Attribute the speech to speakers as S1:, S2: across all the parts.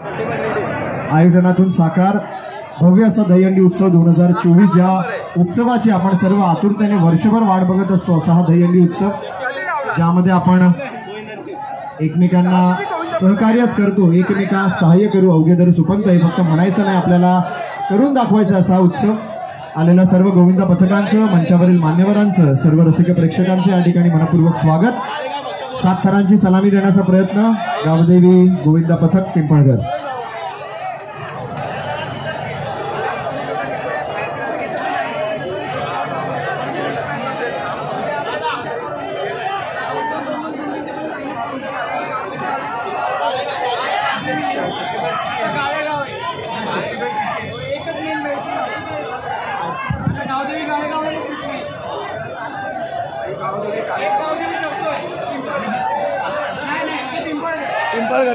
S1: आयोजनातून साकार भव्य असा दहीहंडी उत्सव 2024, ज्या उत्सवाची आपण सर्व आतुरतेने वर्षभर वाट बघत असतो, असा हा दहीहंडी उत्सव, ज्यामध्ये आपण एकमेकांना सहकार्यच करतो, एकमेकांना सहाय्य करू, अवघे धरू सुपंत, हे फक्त म्हणायचं नाही, आपल्याला करून दाखवायचा असा उत्सव. आलेल्या सर्व गोविंदा पथकांचं, मंचावरील मान्यवरांचं, सर्व रसिक प्रेक्षकांचे या ठिकाणी मनपूर्वक स्वागत. 7 थरांची सलामी देण्याचा प्रयत्न गावदेवी गोविंदा पथक पिंपळगर.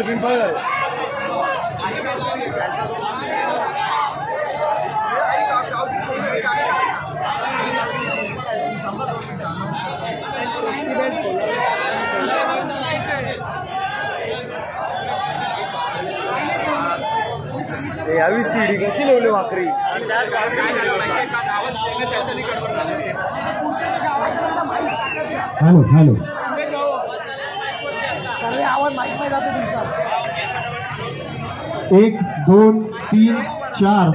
S1: पिंपळगर यावी सीडी कशी लावली वाकरी. हॅलो हॅलो, आवाज माहित नाही जातो तुमचा. 1 2 3 4,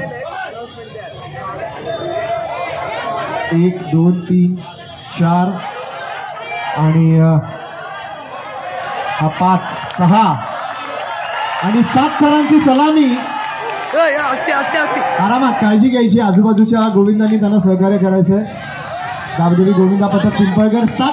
S1: 1 2 3 4 आणि हा 5 6 आणि 7 थरांची सलामी. आरामात काळजी घ्यायची, आजूबाजूच्या गोविंदांनी त्यांना सहकार्य करायचंय. गावदेवी गोविंदा पथक पिंपळगर 7